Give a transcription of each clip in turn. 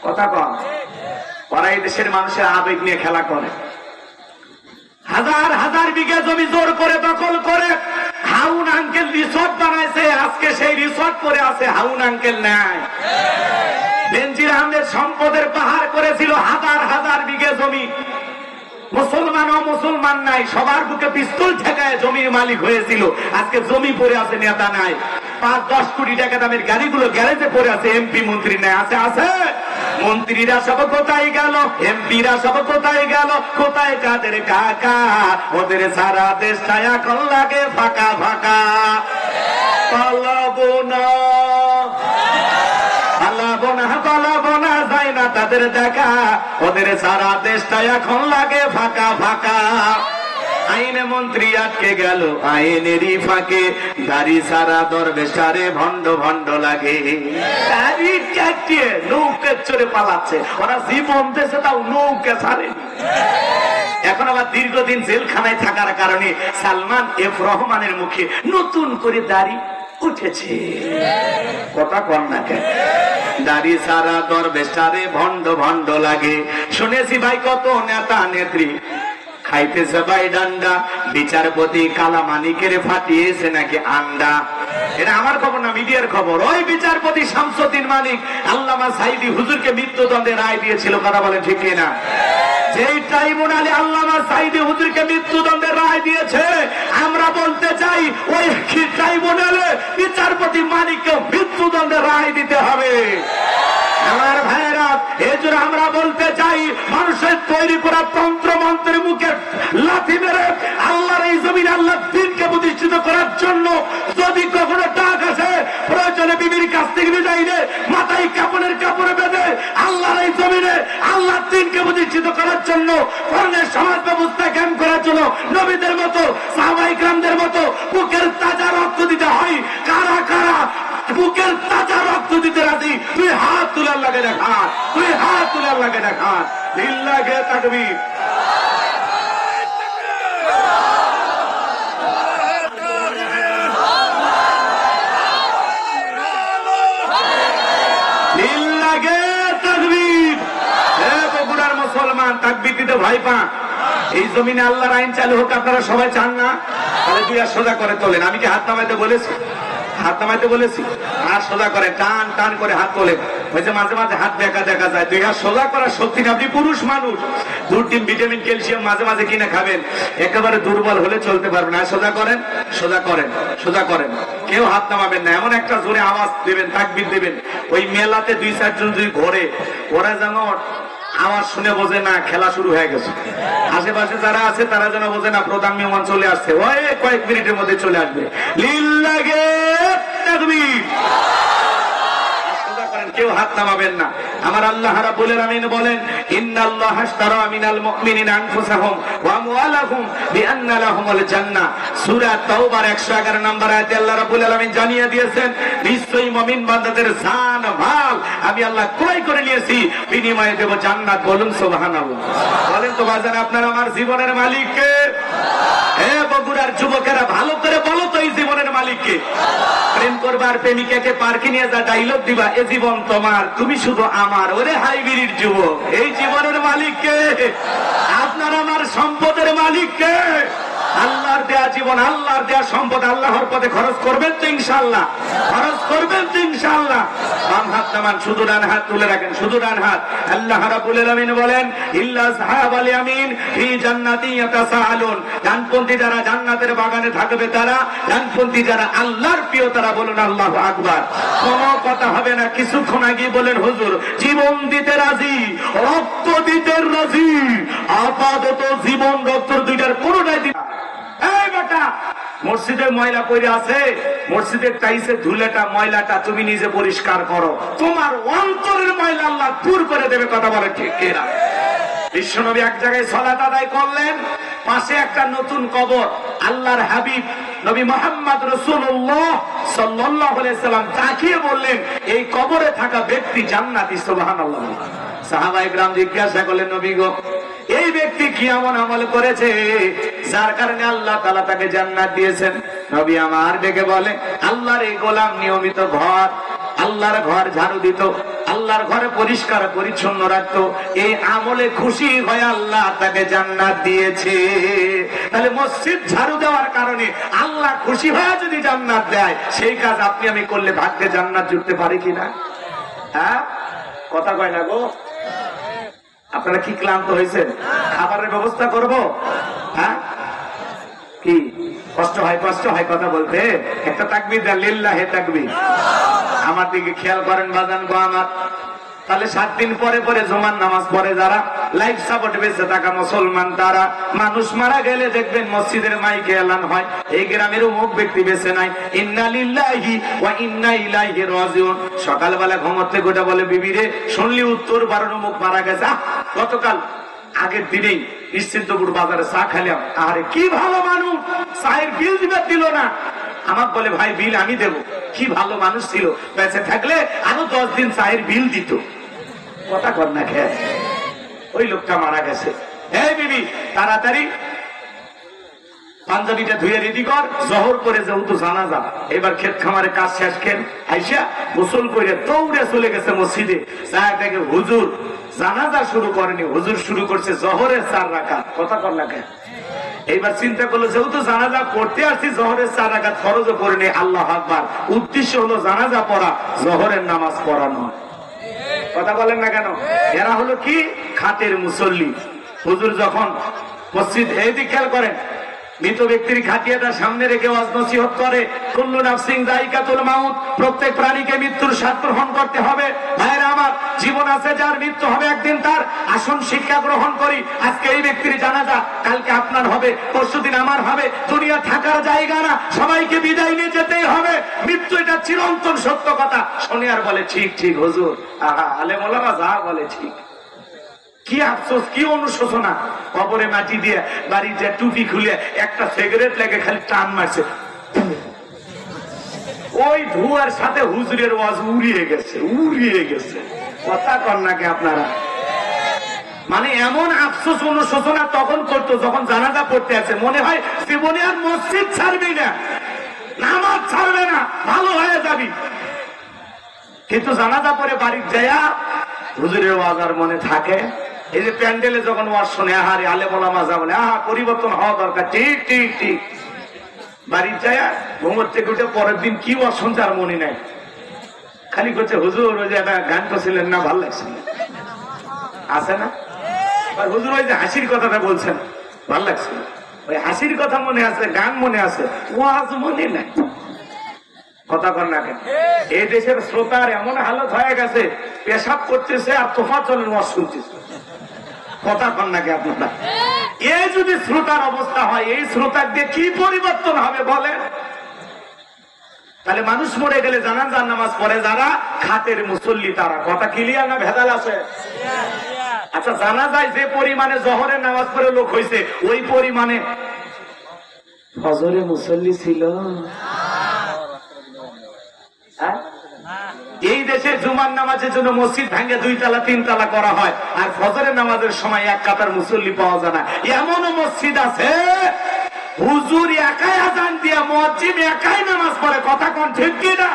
কথা কম। ওরা এই দেশের মানুষের আবেগ নিয়ে খেলা করে। হাজার হাজার বিঘা জমি জোর করে দখল করে হাউন আঙ্কেল রিসোর্ট বানাইছে। আজকে সেই রিসোর্ট করে আছে, হাউন আঙ্কেল নাই। বেনজির আহমেদ সম্পদের পাহাড় করেছিল, হাজার হাজার বিঘা জমি। মুসলমান ও মুসলমান নাই, সবার বুকে পিস্তল ঠেকায় জমির মালিক হয়েছিল। আজকে জমি পড়ে আছে, নেতা নাই। 5-10 কোটি টাকা দামের গাড়িগুলো গ্যারেজে পড়ে আছে, এমপি মন্ত্রী নাই। আছে আছে মন্ত্রীরা সব কোথায় গেল, এমপিরা সব কোথায় গেল, কোথায় কাদের কাকা? ওদের সারা দেশটা এখন লাগে ফাঁকা ফাঁকা। পালাবো না পালাবো না পালাবো না, যায় না তাদের দেখা। ওদের সারা দেশটা এখন লাগে ফাঁকা ফাঁকা। আইনে মন্ত্রী আটকে গেল আইনেরই ফাঁকে, দাড়ি সারা দরবেশারে ভণ্ড ভণ্ড লাগে। দাড়ি কাটিয়ে নৌকে চড়ে পালাচ্ছে, ওরা জীবন দেশে তাও নৌকে ছাড়েনি। এখন আবার দীর্ঘদিন জেলখানায় থাকার কারণে সালমান এফ রহমানের মুখে নতুন করে দাড়ি উঠেছে। কথা কন না কেন? দাড়ি সারা দরবেশারে ভণ্ড ভণ্ড লাগে। শুনেছি ভাই কত নেতা নেত্রী খাইতেছে ভাই ডান্ডা, বিচারপতি কালামানিকের ফাটিয়েছে নাকি আন্ডা। এটা আমার খবর না, মিডিয়ার খবর। ওই বিচারপতি শামসুদ্দিন মানিক আল্লামা সাইদি হুজুরকে মৃত্যুদণ্ডের রায় দিয়েছিল। কথা বলেন ঠিক কিনা? যেই ট্রাইব্যুনালে আল্লামা সাইদি হুজুরকে মৃত্যুদণ্ডের রায় দিয়েছে, আমরা বলতে চাই ওই ট্রাইব্যুনালে বিচারপতি মানিককে মৃত্যুদণ্ডের রায় দিতে হবে। আমার ভাইয়েরা, এজন্য আমরা বলতে চাই মানুষের তৈরি করা তন্ত্র মন্ত্রের মুখে লাথি মেরে আল্লাহর এই জমিনে আল্লাহর দ্বীনকে প্রতিষ্ঠিত করার জন্য যদি কখনো ডাক আসে, প্রয়োজনে বিবির কাছ থেকে চাইলে মাথায় কাপড়ের কাপড়ে বেঁধে আল্লাহর এই জমিনে আল্লাহর দ্বীনকে প্রতিষ্ঠিত করার জন্য, কোরআনের সমাজ ব্যবস্থা কায়েম করার জন্য নবীদের মতো সাহাবায়ে কেরামদের মতো বুকের তাজা রক্ত দিতে হয়। কারা কারা বুকের তাজা রক্ত দিতে রাজি? তুই হাত তুলার লাগে দেখা, তুই হাত তুলার লাগে দেখা। লিল্লাহে তাকবীর। লিল্লাহে তাকবীর। হে বগুড়ার মুসলমান, তাকবীর দিতে ভয় পা। এই জমিনে আল্লাহর আইন চালু হোক, আপনারা সবাই চান না? তাহলে দুই হাত সোজা করে তোলেন। আমি কি হাত নামাইতে বলেছি? হাত নামাইতে বলেছি? হাত সোজা করে টান টান করে হাত তোলে। হয়েছে মাঝে মাঝে হাত দেখা দেখা যায়। দুই হাত সোজা করার শক্তি না। আপনি পুরুষ মানুষ, দুধ ডিম ভিটামিন ক্যালসিয়াম মাঝে মাঝে কিনে খাবেন, একেবারে দুর্বল হলে চলতে পারবেন না। সোজা করেন, সোজা করেন, সোজা করেন। কেউ হাত নামাবেন না। এমন একটা জোরে আওয়াজ দেবেন, তাকবীর দেবেন। ওই মেলাতে 2-4 জন যদি ঘোরে, ওরা যেন আওয়াজ শুনে বোঝে না খেলা শুরু হয়ে গেছে। আশেপাশে যারা আছে তারা যেন বোঝে না প্রধান মেহমান চলে আসছে, ওই কয়েক মিনিটের মধ্যে চলে আসবে। লিল্লাহে তাকবীর। কেউ হাত নামাবেন না। আমার আল্লাহ রাব্বুল আলামিন বলেন, ইন্নাল্লাহা আশতারা মিনাল মুমিনিনা আনফুসাহুম ওয়া আমওয়ালাহুম বিআন্না লাহুমুল জান্নাহ। সূরা তাওবার 111 নম্বর আয়াতে আল্লাহ রাব্বুল আলামিন জানিয়ে দিয়েছেন, নিশ্চয়ই মুমিন বান্দাদের জান মাল আমি আল্লাহ ক্রয় করে নিয়েছি, বিনিময়ে দেব জান্নাত। বলুন সুবহানাল্লাহ। বলেন তো বাজার, আপনার আমার জীবনের মালিক কে? হে বগুড়ার যুবকেরা, ভালো করে বলো তো এই জীবনের মালিক কে? প্রেম করবার প্রেমিকাকে পার্কে নিয়ে যা ডাইলগ দিবা, এ জীবন তোমার, তুমি শুধু আমার। ওরে হাইব্রিড যুবক, এই জীবনের মালিক কে? আপনার আমার সম্পদের মালিক কে? আল্লাহর দেয়া জীবন, আল্লাহর দেয়া সম্পদ আল্লাহর পথে খরচ করবেন তো ইনশাআল্লাহ? খরচ করবেন তো ইনশাআল্লাহ? বাম হাত নামান, শুধু ডান হাত তুলে রাখেন, শুধু ডান হাত। আল্লাহ রাব্বুল আলামিন বলেন, ইল্লা আসহাবাল ইয়ামিন ফি জান্নাতি ইয়াতাসাআলুন। ডানপন্থী যারা জান্নাতের বাগানে থাকবে তারা, ডানপন্থী যারা আল্লাহর প্রিয় তারা। বলুন আল্লাহু আকবার। কোনো কথা হবে না। কিছুক্ষণ আগে বলেন, হুজুর জীবন দিতে রাজি, রক্ত দিতে রাজি। আপাতত জীবন রক্ত দুইটার কোনোটাই দিন। এই বেটা, মসজিদে ময়লা পড়ে আছে, মসজিদের টাইসে ধুলেটা ময়লাটা তুমি নিজে পরিষ্কার করো। তোমার অন্তরের ময়লা আল্লাহ দূর করে দেবে। কথা বলে ঠিক কিনা? বিশ্বনবী এক জায়গায় সালাত আদায় করলেন, পাশে একটা নতুন কবর। আল্লাহর হাবিব নবী মুহাম্মদ রাসূলুল্লাহ সাল্লাল্লাহু আলাইহি সাল্লাম তাকিয়ে বললেন, এই কবরে থাকা ব্যক্তি জান্নাতি। সুবহানাল্লাহ। সাহাবায়ে কেরাম জিজ্ঞাসা করলেন, নবী গো, এই ব্যক্তি কি এমন আমল করেছে যার কারণে আল্লাহ তাআলা তাকে জান্নাত দিয়েছেন? নবী আমার ডেকে বলে, আল্লাহর এই গোলাম নিয়মিত আল্লাহর ঘর ঝাড়ু দিত, আল্লাহর ঘরে পরিষ্কার পরিচ্ছন্ন রাখতো, এই আমলে খুশি হয়ে আল্লাহ তাকে জান্নাত দিয়েছে। তাহলে মসজিদ ঝাড়ু দেওয়ার কারণে আল্লাহ খুশি হয়ে যদি জান্নাত দেয়, সেই কাজ আপনি আমি করলে ভাগ্যে জান্নাত জুটতে পারে কিনা? হ্যাঁ, কথা কয় না গো। আপনারা কি ক্লান্ত হয়েছেন? খাবারের ব্যবস্থা করব? হ্যাঁ, কি কষ্ট হয়? কষ্ট হয় কথা বলতে? একটা তাকবীর দেন, লিল্লাহে তাকবীর। আমার দিকে খেয়াল করেন বাজান গো আমার। তাহলে 7 দিন পরে পরে জুমার নামাজ পড়ে যারা, লাইফ সাপোর্ট বেঁচে থাকা মুসলমান, তারা মানুষ মারা গেলে দেখবেন মসজিদের মাইকে এলান হয়, এই গ্রামের অমুক ব্যক্তি বেঁচে নাই, ইন্না লিল্লাহি ওয়া ইন্না ইলাইহি রাজিউন। সকালবেলা ঘুমোতে গোটা বলে, বিবি রে শুনলি উত্তর বারণ অমুক মারা গেছে। গতকাল আগের দিনেই নিশ্চিন্তপুর বাজারে চা খাইলাম, আরে কি ভালো মানুষ, চায়ের বিল দিবার দিল না। আমাকে বলে, ভাই বিল আমি দেব। কি ভালো মানুষ ছিল, বেঁচে থাকলে আরো 10 দিন চায়ের বিল দিত। কথা কর না খেয়ে, ওই লোকটা মারা গেছে। এই বিবি তাড়াতাড়ি পাঞ্জাবিটা ধুয়ে রেডি কর, জহর করে যেহেতু জানাজা, এবার ক্ষেত খামারে কাজ শেষ খেন আইসা গোসল করে দৌড়ে চলে গেছে মসজিদে। দেখে হুজুর জানাজা শুরু করেনি, হুজুর শুরু করছে জহরের 4 রাকাত। কথা কর না খেয়ে। এইবার চিন্তা করলো, যেহেতু জানাজা পড়তে আসছি, জহরের 4 রাকাত ফরজও করে নেই, আল্লাহ আকবার। উদ্দেশ্য হলো জানাজা পড়া, জহরের নামাজ পড়ানো। কথা বলেন না কেন? এরা হলো কি খাতের মুসল্লি। হুজুর যখন মসজিদ, এই দিক খেয়াল করেন, মৃত ব্যক্তির খাটিয়াটা সামনে রেখে ওয়াজ নসিহত করে, কুল্লু নাফসিন যায়িকাতুল মাউত, প্রত্যেক প্রাণীকে মৃত্যুর স্বাদ গ্রহণ করতে হবে। ভাইরা আমার, জীবন আছে যার, মৃত্যু হবে একদিন তার। আসুন শিক্ষা গ্রহণ করি। আজকে এই ব্যক্তির জানাজা, কালকে আপনার হবে, পরশুদিন আমার হবে। দুনিয়া থাকার জায়গা না, সবাইকে বিদায় নিয়ে যেতেই হবে। মৃত্যু এটা চিরন্তন সত্য কথা। শুনে আর বলে, ঠিক ঠিক হুজুর। আহা, আলেম ওলামা যা বলে ঠিক। কি আফসোস, কি অনুশোচনা। কবরে মাটি দিয়ে বাড়ি যে টুপি খুলে একটা সিগারেট লেগে খালি টান মারছে, ওই ধোঁয়ার সাথে হুজুরের ওয়াজ উড়িয়ে গেছে, উড়িয়ে গেছে। কথা কর নাকি আপনারা? মানে এমন আফসোস অনুশোচনা তখন করতো যখন জানাজা পড়তে আছে, মনে হয় জীবনে আর মসজিদ ছাড়বি না, নামাজ ছাড়বে না, ভালো হয়ে যাবি। কিন্তু জানাজা পরে বাড়ি যায়া হুজুরের ওয়াজ আর মনে থাকে। এই যে প্যান্ডেলে যখন ওয়াজ শুনে, আহারে আলেম ওলামা যা বলে, আহা পরিবর্তন হওয়া দরকার, ঠিক ঠিক ঠিক। বাড়ি যায় ঘুমোর থেকে উঠে পরের দিন কি ওয়াজ শুনছে আর মনে নাই, খালি করছে হুজুর ওই যে একটা গান করছিলেন না, ভাল লাগছে, আছে না? হুজুর ওই যে হাসির কথাটা বলছেন, ভাল লাগছে, ওই হাসির কথা মনে আছে, গান মনে আছে, ওয়াজ মনে নাই। কথা কর না কেন? এই দেশের শ্রোতার এমন হালত হয়ে গেছে, পেশাব করতেছে আর তোফা চলেন ওয়াজ শুনতেছে। কথা কর না কে আপনারা? এই যদি শ্রোতার অবস্থা হয়, এই শ্রোতার দিয়ে কি পরিবর্তন হবে বলেন? তাহলে মানুষ মরে গেলে জানাজার নামাজ পড়ে যারা, খাতের মুসল্লি তারা। কথা ক্লিয়ার না ভেজাল আছে? আচ্ছা, জানাজায় যে পরিমাণে জহরের নামাজ পড়ে লোক হয়েছে, ওই পরিমাণে ফজরে মুসল্লি ছিল? এই দেশে জুমার নামাজের জন্য মসজিদ ভাঙে 2 তলা 3 তলা করা হয়, আর ফজরের নামাজের সময় 1 কাতার মুসল্লি পাওয়া যায় না। এমনও মসজিদ আছে হুজুর একাই আজান দিয়া, মুয়াজ্জিন একাই নামাজ পড়ে। কথা কোন ঠিক কি না?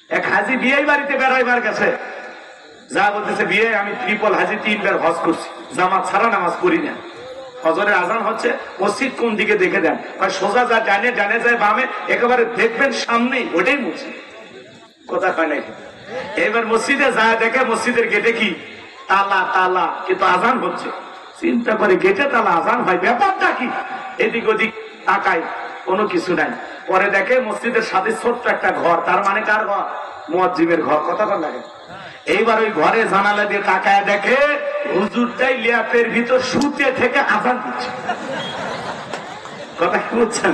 এক হাজি বিয়ে বাড়িতে বেড়াইবার গেছে, যা বলতেছে, বিয়ে আমি ট্রিপল হাজি 3 বার হজ করছি, জামাত ছাড়া নামাজ পড়ি না। ফজরের আজান হচ্ছে, মসজিদ কোন দিকে দেখে দেন, সোজা যা ডানে, ডানে যায় বামে, একেবারে দেখবেন সামনেই, ওটাই মসজিদ। কথা কয় নাই? এবার মসজিদে যায় দেখে মসজিদের গেটে কি তালা, তালা, কিন্তু আজান হচ্ছে। চিন্তা করে গেটে তালা, আজান হয়, ব্যাপারটা কি? এদিক ওদিক তাকায়, কোনো কিছু নাই। পরে দেখে মসজিদের সাথে ছোট্ট একটা ঘর, তার মানে কার ঘর? মুয়াজ্জিমের ঘর। কথা কয় লাগে? এইবার ওই ঘরে জানালা দিয়ে তাকায় দেখে হুজুরটাই ল্যাপের ভিতর শুতে থেকে আজান দিচ্ছে। কথা কি বুঝছেন?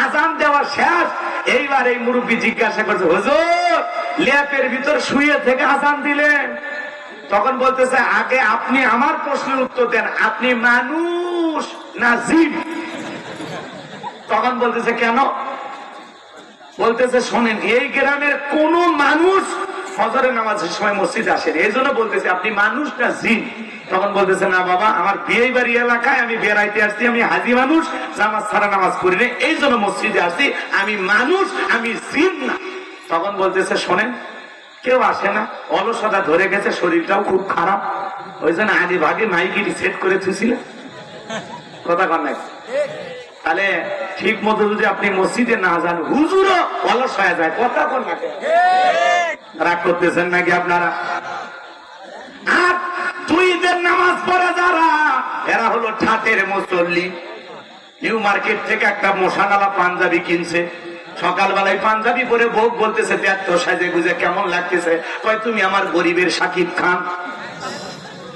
আজান দেওয়া শেষ। এইবার এই মুরব্বী জিজ্ঞাসা করছে, হুজুর ল্যাপের ভিতর শুয়ে থেকে আজান দিলেন? তখন বলতেছে, আগে আপনি আমার প্রশ্নের উত্তর দেন, আপনি মানুষ না জিন? তখন বলতেছে, কেন? বলতেছে, শোনেন, এই গ্রামের কোন মানুষ ফজরের নামাজের সময় মসজিদে আসেন, এই জন্য বলতেছে আপনি মানুষ না জিন? তখন বলতেছে, না বাবা, আমার বিয়ে বাড়ি এলাকায় আমি বেড়াইতে আসছি, আমি হাজি মানুষ, জামাত ছাড়া নামাজ পড়ি না, এই জন্য মসজিদে আসছি, আমি মানুষ, আমি জিন না। তখন বলতেছে, শোনেন, কেউ আসে না, অলসতা ধরে গেছে, শরীরটাও খুব খারাপ। ওই জন্য আগে ভাগে মাইকিটি সেট করে থুছিল, কথা কন না। তাহলে ঠিক মতো যদি আপনি মসজিদে না যান, হুজুরও অলস হয়ে যায়, কথা কন না। রাগ করতেছেন নাকি আপনারা? আর দুই ঈদের নামাজ পড়ে যারা, এরা হলো ঠাটের মুসল্লি। নিউ মার্কেট থেকে একটা মশানালা পাঞ্জাবি কিনছে, সকালবেলায় পাঞ্জাবি পরে বউ বলতেছে, এত সাজে গুজে কেমন লাগতেছে? কয় তুমি আমার গরিবের শাকিব খান।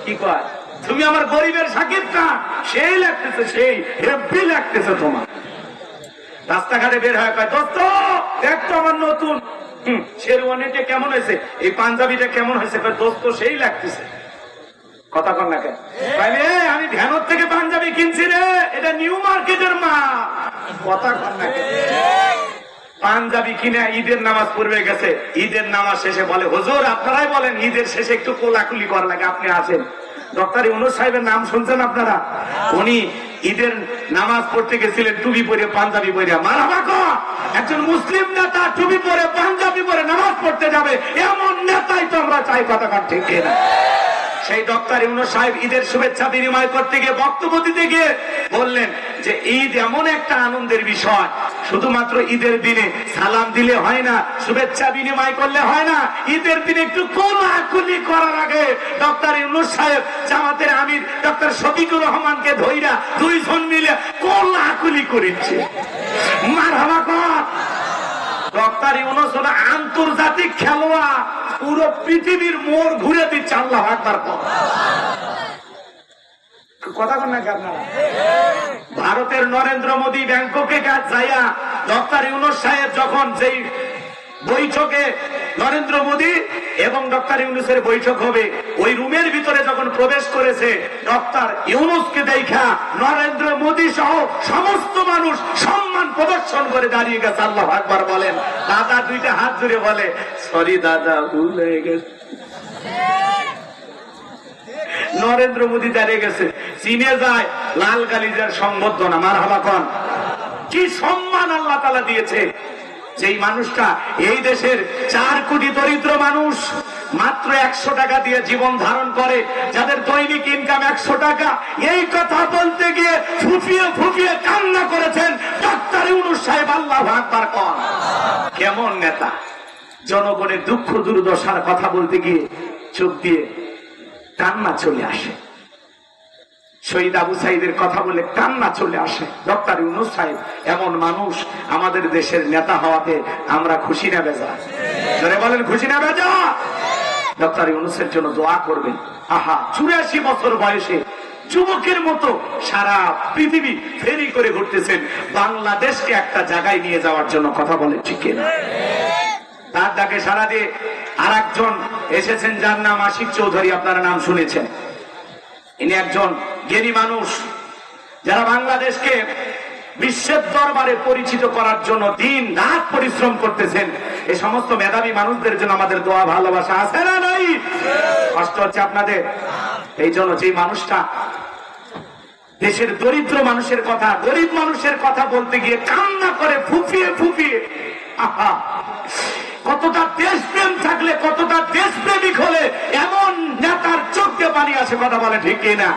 কি কয়? তুমি আমার গরিবের শাকিব খান। সেই লাগতেছে, সেই হেব্বি লাগতেছে তোমার। রাস্তাঘাটে বের হয়, কয় দোস্ত দেখ তো আমার নতুন শেরওয়ানিটা কেমন হয়েছে, এই পাঞ্জাবিটা কেমন হয়েছে? কয় দোস্ত সেই লাগতেছে, কথা কন না কেন? আমি ধ্যানত থেকে পাঞ্জাবি কিনছি রে, এটা নিউ মার্কেটের মা, কথা কন না কেন? পাঞ্জাবি কিনে ঈদের নামাজ পড়বে গেছে, ঈদের নামাজ শেষে বলে, হুজুর আপনারাই বলেন ঈদের শেষে একটু কোলাকুলি করা লাগে, আপনি আছেন। ডক্টর ইউনূস সাহেবের নাম শুনছেন আপনারা? উনি ঈদের নামাজ পড়তে গেছিলেন টুপি পরে পাঞ্জাবি পরে। মারহাবা কো, একজন মুসলিম নেতা টুপি পরে পাঞ্জাবি পরে নামাজ পড়তে যাবে, এমন নেতাই তো আমরা চাই, কথা কন ঠিক কিনা? সেই ডক্টর ইউনূস সাহেব ঈদের শুভেচ্ছা বিনিময় করতে গিয়ে, বক্তব্য দিতে গিয়ে বললেন যে ঈদ এমন একটা আনন্দের বিষয়, শুধুমাত্র ঈদের দিনে সালাম দিলে হয় না, শুভেচ্ছা বিনিময় করলে হয় না, ঈদের দিনে একটু কোলাকুলি করার আগে ডক্টর ইউনূস সাহেব জামাতের আমির ডক্টর শফিকুর রহমানকে ধইরা দুইজন মিলে কোলাকুলি করেছে। মারহাবা কর। ডক্টর ইউনূস হলো আন্তর্জাতিক খেলোয়াড়, পুরো পৃথিবীর মোড় ঘুরে দিচ্ছে। আল্লাহু আকবার। কথা বল না আপনারা? ভারতের নরেন্দ্র মোদী ব্যাংককে যাইয়া ডক্টর ইউনূস সাহেব যখন যেই বৈঠকে নরেন্দ্র মোদী এবং ডক্টর ইউনূসের বৈঠক হবে, ওই রুমের ভিতরে যখন প্রবেশ করেছে, ডক্টর ইউনূসকে দেখা নরেন্দ্র মোদী সহ সমস্ত মানুষ সম্মান প্রদর্শন করে দাঁড়িয়ে গেছে। আল্লাহু আকবার বলেন। দাদা দুইটা হাত জুড়ে বলে, সরি দাদা ভুল হয়ে গেছে। নরেন্দ্র মোদী দাঁড়িয়ে গেছে, চীনে যায় লাল গালিজার সংবর্ধনা। মারহাবা কন। কি সম্মান আল্লাহ তাআলা দিয়েছে। যেই মানুষটা এই দেশের 4 কোটি দরিদ্র মানুষ মাত্র 100 টাকা দিয়ে জীবন ধারণ করে, যাদের দৈনিক ইনকাম 100 টাকা, এই কথা বলতে গিয়ে ফুফিয়ে ফুফিয়ে কান্না করেছেন ডক্টর ইউনূস সাহেব। আল্লাহু আকবার কন। কেমন নেতা! জনগণের দুঃখ দুর্দশার কথা বলতে গিয়ে চোখ দিয়ে কান্না চলে আসে। শহীদ আবু সাইদের কথা বলে কান্না চলে আসে। ডক্টর ইউনূস সাহেব এমন মানুষ, আমাদের দেশের নেতা হওয়াতে আমরা খুশি না বেজার? জোরে বলেন, খুশি না বেজার? ডক্টর ইউনূসের জন্য দোয়া করবেন। আহা, 84 বছর বয়সে যুবকের মতো সারা পৃথিবী ফেরি করে ঘুরতেছেন বাংলাদেশকে একটা জায়গায় নিয়ে যাওয়ার জন্য, কথা বলেন ঠিক কিনা? তার ডাকে সারা দিয়ে আর একজন এসেছেন, যার নাম আশিক চৌধুরী। আপনারা নাম শুনেছেন। ইনি একজন জ্ঞানী মানুষ, যারা বাংলাদেশকে বিশ্বের দরবারে পরিচিত করার জন্য দিন রাত পরিশ্রম করতেছেন। এই সমস্ত মেধাবী মানুষদের জন্য আমাদের দোয়া ভালোবাসা আছে না নাই? কষ্ট হচ্ছে আপনাদের? এই জন্য যে মানুষটা দেশের দরিদ্র মানুষের কথা, গরিব মানুষের কথা বলতে গিয়ে কান্না করে ফুফিয়ে ফুফিয়ে, আহা, কতটা দেশপ্রেম থাকলে, কতটা দেশপ্রেমিক হলে এমন নেতার চোখে পানি আসে, কথা বলে ঠিক কিনা?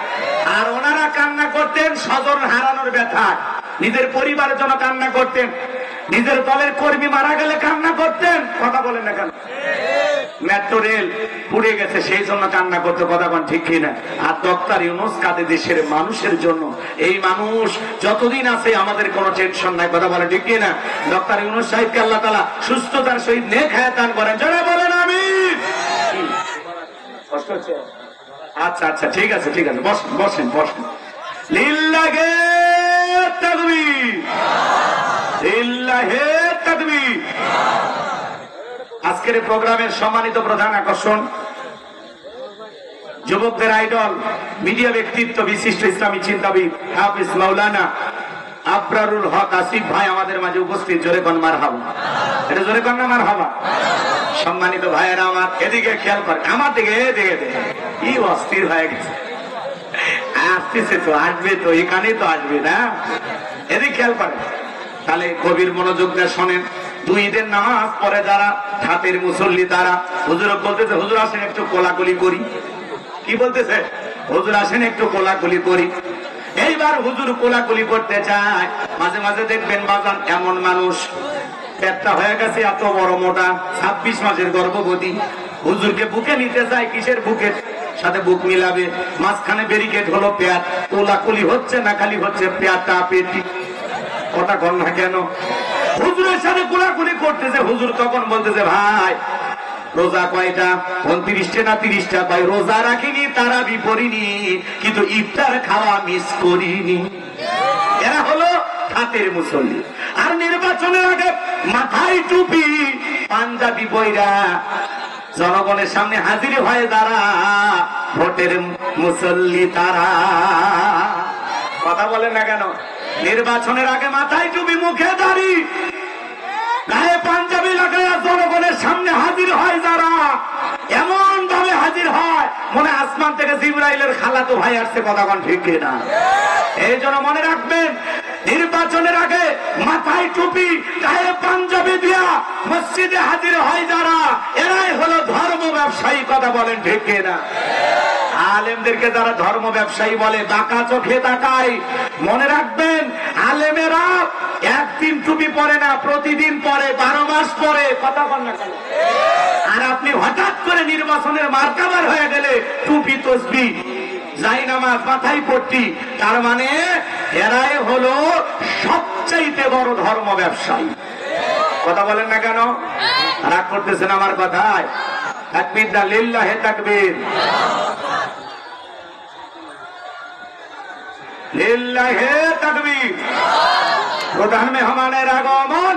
আর ওনারা কান্না করতেন স্বজন হারানোর ব্যথায়, নিজের পরিবারের জন্য কান্না করতেন, নিজের দলের কর্মী মারা গেলে কান্না করতেন, কথা বলেন না কেন? মেট্রো রেল পুড়ে গেছে সেই জন্য কান্না করতে, কথা বলেন ঠিক কিনা? আর ডক্টর ইউনূস কাঁদে দেশের মানুষের জন্য। এই মানুষ যতদিন আছে আমাদের কোনো টেনশন নাই, কথা বলেন ঠিক কিনা? ডক্টর ইউনূস সাহেবকে আল্লাহ তাআলা সুস্থতার সহিত নেক হায়াত দান করেন। যারা বলেন আমিন। কষ্ট হচ্ছে? আচ্ছা আচ্ছা, ঠিক আছে ঠিক আছে, বসেন বসেন বসেন। লিল্লাহে তাকবীর, লিল্লাহে তাকবীর। আজকের প্রোগ্রামের সম্মানিত প্রধান আকর্ষণ, যুবকদের আইডল, মিডিয়া ব্যক্তিত্ব, বিশিষ্ট ইসলামী চিন্তাবিদ হাফিজ মাওলানা আবরারুল হক আসিফ ভাই আমাদের মাঝে উপস্থিত। জোরে কন মারহাবা। এটা জোরে কন না মারহাবা? সম্মানিত ভাইয়েরা আমার, এদিকে খেয়াল করেন, আমার দিকে এদিকে কি অস্থির হয়ে গেছে। আসতেছে তো, আসবে তো, এখানেই তো আসবে না? এদিকে খেয়াল করেন। তাহলে গভীর মনোযোগ দিয়ে শোনেন। দুই ঈদের নামাজ পড়ে যারা, হাতের মুসল্লি তারা। হুজুর বলতেছে, হুজুর আসেন একটু কোলাকুলি করি। কি বলতেছে? হুজুর আসেন একটু কোলাকুলি করি। এইবার হুজুর কোলাকুলি করতে চায়। মাঝে মাঝে দেখবেন বাজান এমন মানুষ পেটটা হয়ে গেছে এত বড় মোটা, 26 মাসের গর্ভবতী, হুজুরকে বুকে নিতে চায়। কিসের বুকের সাথে বুক মিলাবে? মাঝখানে ব্যারিকেড হলো পেট। কোলাকুলি হচ্ছে না, খালি হচ্ছে পেটটা পেটি। কথা কর না কেন? হুজুরের সাথে কোলাকুলি করতেছে। হুজুর তখন বলতেছে, ভাই রোজা কয়টা? 29টা না 30টা? ভাই রোজা রাখিনি, তারাবি পড়িনি, কিন্তু ইফতার খাওয়া মিস করিনি। এরা হলো হাতের মুসল্লি। আর নির্বাচনের আগে মাথায় টুপি, পাঞ্জাবি বইরা জনগণের সামনে হাজির হয় যারা, ভোটের মুসল্লি তারা। কথা বলেন না কেন? নির্বাচনের আগে মাথায় টুপি, মুখে দাড়ি, গায়ে পাঞ্জাবি লাগাইয়া জনগণের সামনে হাজির হয় যারা, এমন ভাবে হাজির হয় মনে আসমান থেকে জিবরাইলের খালাতো ভাই আসছে। কথা কোন ঠিক কিনা? এই জন্য মনে রাখবেন, নির্বাচনের আগে মাথায় টুপি, গায়ে পাঞ্জাবি দিয়া মসজিদে হাজির হয় যারা, এরাই হলো ধর্ম ব্যবসায়ী। কথা বলেন ঠিক কিনা? আলেমদেরকে যারা ধর্ম ব্যবসায়ী বলে, বাঁকা চোখে তাকায়। মনে রাখবেন, আলেমেরা একদিন টুপি পরে না, প্রতিদিন পরে, 12 মাস পরে। কথা বল না কেন? আর আপনি হঠাৎ করে নির্বাচনের মার্কাবার হয়ে গেলে টুপি, তসবিহ, যাই নামাজ, মাথায় পট্টি, তার মানে এরাই হলো সবচাইতে বড় ধর্ম ব্যবসায়ী। কথা বলেন না কেন? রাগ করতেছেন আমার কথায়? তাকবীর না, লিল্লাহে তাকবীর, লিল্লাহে তাকবীর। প্রধান মেহমানের আগমন,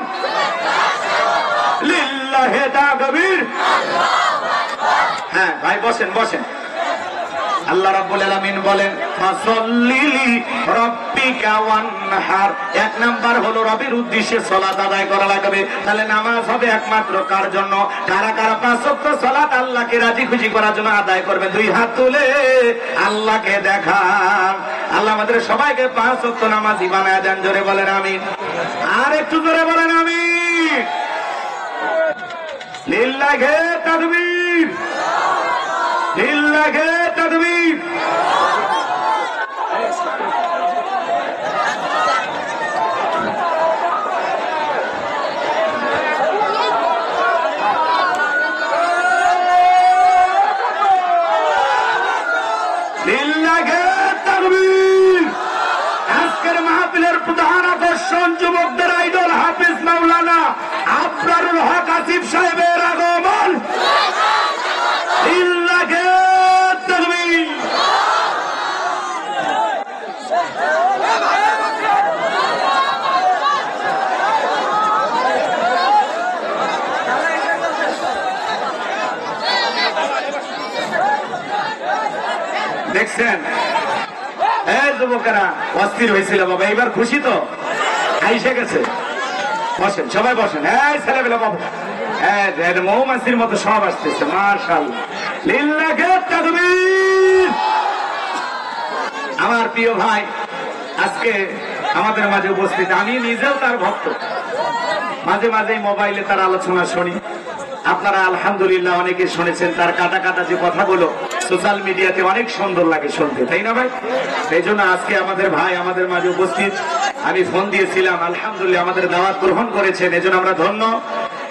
লিল্লাহে তাকবীর। হ্যাঁ ভাই বসেন বসেন। আল্লাহ রাব্বুল আলামিন বলেন, ফাসাল্লি লিরাব্বিকা ওয়ানহার। এক নাম্বার হলো রবের উদ্দেশ্যে সালাত আদায় করা লাগবে। তাহলে নামাজ হবে একমাত্র কার জন্য? কারা কারা 5 ওয়াক্ত সালাত আল্লাহকে রাজি খুশি করার জন্য আদায় করবে? 2 হাত তুলে আল্লাহকে দেখান। আল্লাহ আমাদের সবাইকে 5 ওয়াক্ত নামাজি বানায় দেন। জোরে বলেন আমিন। আর একটু জোরে বলেন আমিন। লিল্লাহে তাকবীর, লিল্লাহে তাকবীর। লিল্লাহে তাকবীর। আজকের মাহফিলের প্রধান আকর্ষণ যুবকদের আইডল হাফেজ মাওলানা আফরারুল হক আসিফ সাহেবের আগমন। লিল্লাহে তাকবীর। দেখছেন এই যুবকেরা অস্থির হয়েছিল বাবা, এবার খুশি তো? আইসে গেছে। বসেন সবাই বসেন। এই ছেলেবেলা বাবু, মৌমাছির মতো সব আসতেছে। মাশাআল্লাহ, লিল্লাহে তাকবীর। আমার প্রিয় ভাই আজকে আমাদের মাঝে উপস্থিত। আমি নিজেও তার ভক্ত, মাঝে মাঝে মোবাইলে তার আলোচনা শুনি। আপনারা আলহামদুলিল্লাহ অনেকে শুনেছেন তার কাটা কাটা যে কথাগুলো সোশ্যাল মিডিয়াতে অনেক সুন্দর লাগে শুনতে, তাই না ভাই? এই জন্য আজকে আমাদের ভাই আমাদের মাঝে উপস্থিত। আমি ফোন দিয়েছিলাম, আলহামদুলিল্লাহ আমাদের দাওয়াত গ্রহণ করেছেন, এজন্য আমরা ধন্য।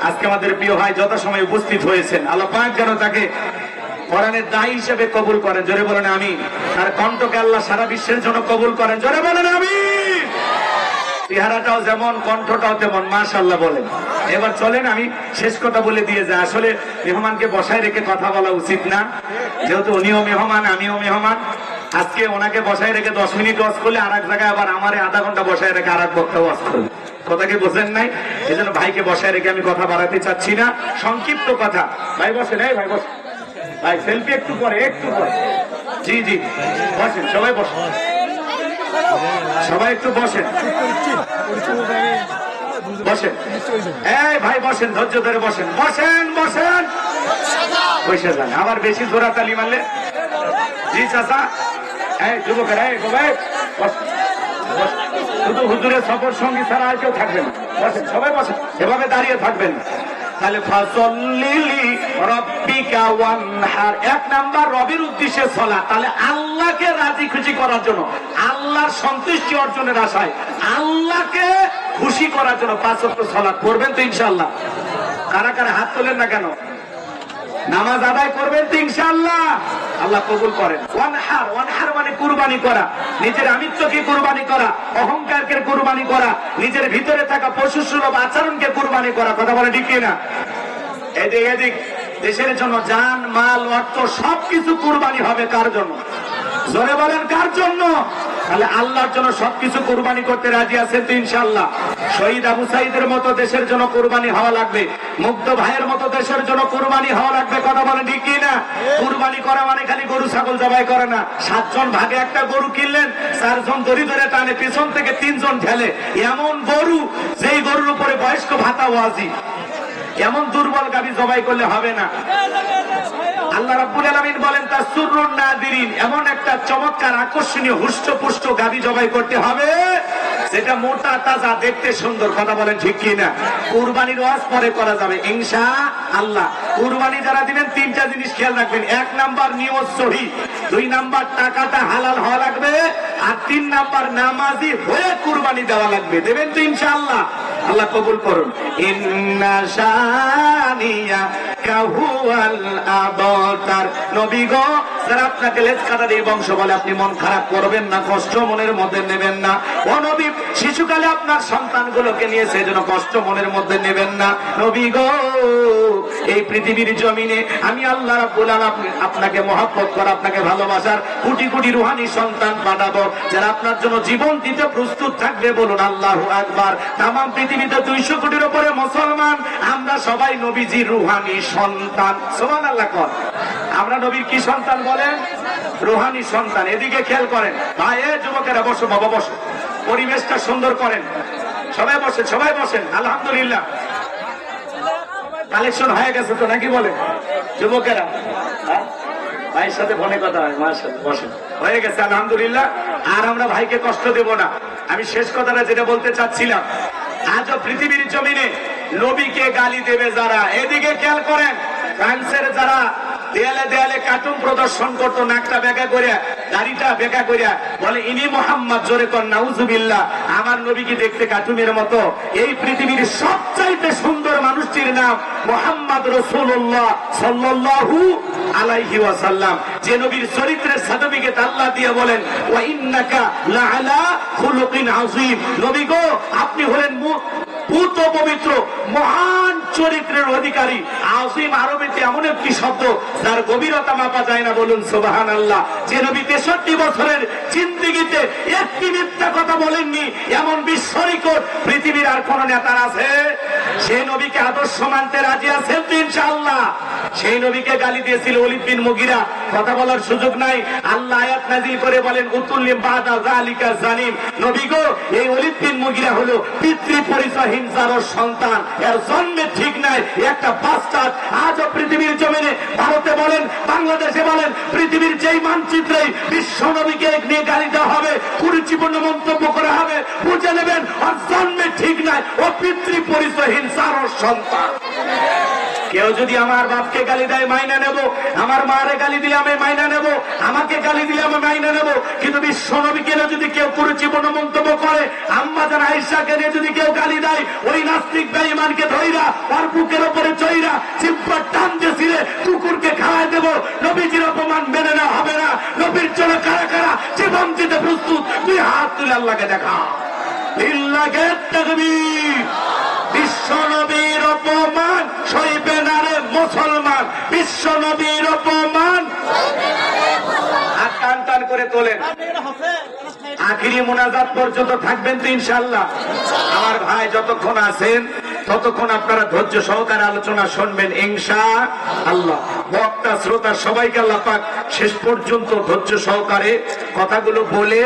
আজকে আমাদের প্রিয় ভাই যথাসময়ে উপস্থিত হয়েছেন। আল্লাহ পাক যেন তাকে কোরআনের দায়ী হিসেবে কবুল করেন। জোরে বলেন আমিন। তার কণ্ঠকে আল্লাহ সারা বিশ্বের জন্য কবুল করেন। জোরে বলেন আমিন। চেহারাটাও যেমন, কণ্ঠটাও তেমন, মাশাআল্লাহ বলেন। এবার চলেন আমি শেষ কথা বলে দিয়ে যাই। আসলে মেহমানকে বসায় রেখে কথা বলা উচিত না, যেহেতু উনিও মেহমান আমিও মেহমান। আজকে ওনাকে বসায় রেখে 10 মিনিট ওয়াজ করলে আর এক জায়গায় আবার আমার আধা ঘন্টা বসায় রেখে আর এক বক্তা ওয়াজ করবে। কথা কি বোঝেন নাই? এই জন্য ভাইকে বসায় রেখে আমি কথা বাড়াতে চাচ্ছি না, সংক্ষিপ্ত কথা। ভাই বসেন, এই ভাই বসেন। ভাই সেলফি একটু পরে, একটু পরে। জি জি বসেন, সবাই বসেন, সবাই একটু বসেন, বসেন। এই ভাই বসেন, ধৈর্য ধরে বসেন, বসেন বসেন, বসে যান। আবার বেশি জোরা তালি মারলে। জি চাচা, এই যুবকেরা, এই ভাই শুধু হুজুরের সফর সঙ্গী ছাড়া আর কেউ থাকবেন? বসেন, সবাই বসেন, এভাবে দাঁড়িয়ে থাকবেন। তাহলে ফাসল্লিলি রাব্বিকা ওয়ানহার, এক নাম্বার রবের উদ্দেশ্যে সালাত। তাহলে আল্লাহকে রাজি খুশি করার জন্য, আল্লাহর সন্তুষ্টি অর্জনের আশায়, আল্লাহকে খুশি করার জন্য 5 ওয়াক্ত সালাত করবেন তো ইনশাআল্লাহ? কারা কারা হাত তোলেন না কেন? নামাজ আদায় করবেন তো ইনশাআল্লাহ? আল্লাহ কবুল করেন। ওয়ানহার, ওয়ানহার মানে কুরবানি করা, নিজের আমিত্বকে কুরবানি করা, অহংকারকে কুরবানি করা, নিজের ভিতরে থাকা পশুসুলভ আচরণকে কুরবানি করা। কথা বলে ঠিক না? এদিক এদিক দেশের জন্য জান মাল অর্থ সবকিছু কুরবানি হবে। কার জন্য? জোরে বলেন, কার জন্য? তাহলে আল্লাহর জন্য সবকিছু কুরবানি করতে রাজি আছেন তো ইনশাআল্লাহ? শহীদ আবু সাইদের মতো দেশের জন্য কুরবানি হওয়া লাগবে, মুগ্ধ ভাইয়ের মতো দেশের জন্য কুরবানি হওয়া লাগবে। কথা বলেন ঠিক না? কুরবানি করা মানে খালি গরু ছাগল জবাই করে না। 7 জন ভাগে একটা গরু কিনলেন, 4 জন দড়ি ধরে টানে, পিছন থেকে 3 জন ঠেলে। এমন গরু, যেই গরুর উপরে বয়স্ক ভাতা ওয়াজিব, এমন দুর্বল গাভী জবাই করলে হবে না। আল্লাহ রাব্বুল আলামিন বলেন তাসুরুন নাদিরিন, এমন একটা চমৎকার আকর্ষণীয় হুষ্টপুষ্ট গাভী জবাই করতে হবে যেটা মোটা তাজা দেখতে সুন্দর। কথা বলেন ঠিক কি না? কুরবানির ওয়াজ পরে করা যাবে ইনশাআল্লাহ। কুরবানি যারা দিবেন 3টা জিনিস খেয়াল রাখবেন। 1 নাম্বার নিয়ত সহি, 2 নাম্বার টাকাটা হালাল হওয়া লাগবে, আর 3 নাম্বার নামাজি হয়ে কুরবানি দেওয়া লাগবে। দেবেন তো ইনশাআল্লাহ? আল্লাহ কবুল করুন। ইন্না শানিয়া কাহুয়াল আবতার, নবী গো, যারা আপনাকে লেজ কাটা দিয়ে বংশ বলে আপনি মন খারাপ করবেন না, কষ্ট মনের মধ্যে নেবেন না। ও নবী, শিশুকালে আপনার সন্তানগুলোকে নিয়ে সেজন্য কষ্ট মনের মধ্যে নেবেন না। নবী গো, এই পৃথিবীর জমিনে আমি আল্লাহ রাব্বুল আলামিন আপনাকে মহব্বত করা, আপনাকে ভালোবাসার কোটি কোটি রুহানি সন্তান পাঠাবো, যারা আপনার জন্য জীবন দিতে প্রস্তুত থাকবে। বলুন আল্লাহু আকবার। তাম পৃথিবীতে 200 কোটির উপরে মুসলমান, আমরা সবাই নবীজির রুহানি সন্তান। সুবহানাল্লাহ কর। আমরা নবীর কি সন্তান বলেন? রুহানি সন্তান। এদিকে খেয়াল করেন ভাই, যুবকেরা বসো, বাবা বসো, পরিবেশটা সুন্দর করেন, সবাই বসেন, সবাই বসেন। আলহামদুলিল্লাহ, কালেকশন হয়ে গেছে তো নাকি বলেন যুবকেরা? ভাইয়ের সাথে ফোনে কথা হয়, মার সাথে বসেন, হয়ে গেছে আলহামদুলিল্লাহ। আর আমরা ভাইকে কষ্ট দেব না। আমি শেষ কথাটা যেটা বলতে চাচ্ছিলাম, আজও পৃথিবীর জমিনে নবীকে গালি দেবে যারা, এদিকে খেয়াল করেন, ফ্রান্সের যারা দেয়ালে দেয়ালে কার্টুন প্রদর্শন করতো, নাকটা বেঁকা করিয়া, দাড়িটা বেঁকা করিয়া, বলে ইনি মোহাম্মদ, জোরে কর নাউজুবিল্লাহ। আমার নবী কি দেখতে কার্টুনের মতো? এই পৃথিবীর সবচাইতে সুন্দর মানুষটির নাম মুহাম্মদ রাসূলুল্লাহ সাল্লাল্লাহু আলাইহি ওয়াসাল্লাম, যে নবীর চরিত্রের সার্টিফিকেট আল্লাহ দিয়ে বলেন ওয়া ইন্নাকা লাআলা খুলুকিন আযীম। নবী গো, আপনি হলেন পূত পবিত্র মহান চরিত্রের অধিকারী। আযীম আরবিতে এমন একটি শব্দ যার গভীরতা মাপা যায় না। বলুন সুবহানাল্লাহ। যে নবী 63 বছরের জিন্দেগিতে একটি মিথ্যা কথা বলেননি, এমন বিশ্ব রেকর্ড পৃথিবীর আর কোন নেতার আছে? সেই নবীকে আদর্শ মানতে রাজি আছেন তো ইনশাআল্লাহ? সেই নবীকে গালি দিয়েছিল ওলীদ বিন মুগীরা, কথা বলার সুযোগ নাই। আল্লাহ আয়াত নাযিল করে বলেন উতুল্লিম বাদা যালিকা জানিম। নবী গো, এই ওলীদ বিন মুগীরা হলো পিতৃ পরিচয়হীন যার সন্তান, এর জন্মে ঠিক নাই, একটা বাস্টার্ড। আজও পৃথিবীর জমিনে, ভারতে বলেন, বাংলাদেশে বলেন, পৃথিবীর যেই মানচিত্রে বিশ্ব নবীকে নিয়ে গালি দেওয়া হবে, কুরুচিপূর্ণ মন্তব্য করা হবে, বুঝে নেবেন ওর জন্মে ঠিক নাই, ও পিতৃ পরিচয়হীন যার সন্তান। কেউ যদি আমার বাপকে গালি দেয় মাইনা নেব, আমার মারে গালি দিলে আমি মাইনা নেব, আমাকে গালি দিলে আমি মাইনা নেব। কিন্তু বিশ্ব নবীকে যদি কেউ কুরুচিপূর্ণ মন্তব্য করে, আম্মা জান আয়েশাকে নিয়ে যদি কেউ গালি দেয়, ওই নাস্তিক বেঈমানকে ধইরা ওর বুকের উপরে চইরা জিহ্বা টান দিয়েছিলে কুকুরকে খাওয়ায় দেব। নবীজির অপমান মেনে নেওয়া হবে না। নবীর জন্য কারা কারা জীবন দিতে প্রস্তুত? তুই হাত তুলে আল্লাহকে দেখা। লিল্লাহি তাকবীর। বিশ্ব নবীর অপমান সইবে না রে মুসলমান, বিশ্ব নবীর অপমান। হাত টান টান করে তোলেন, আখিরি মোনাজাত পর্যন্ত থাকবেন তো ইনশাআল্লাহ? আমার ভাই যতক্ষণ আছেন ততক্ষণ আপনারা ধৈর্য সহকারে আলোচনা শুনবেন ইনশাআল্লাহ। বক্তা শ্রোতা সবাইকে আল্লাহ পাক শেষ পর্যন্ত ধৈর্য সহকারে কথাগুলো বলে,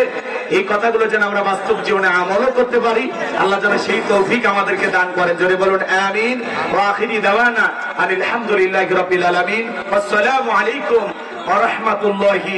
এই কথাগুলো যেন আমরা বাস্তব জীবনে আমলও করতে পারি, আল্লাহ যেন সেই তৌফিক আমাদেরকে দান করেন। জোরে বলুন আমিন। ওয়া আখিরি দাওয়ানা আলহামদুলিল্লাহি রাব্বিল আলামিন। আসসালামু আলাইকুম ওয়া রাহমাতুল্লাহি।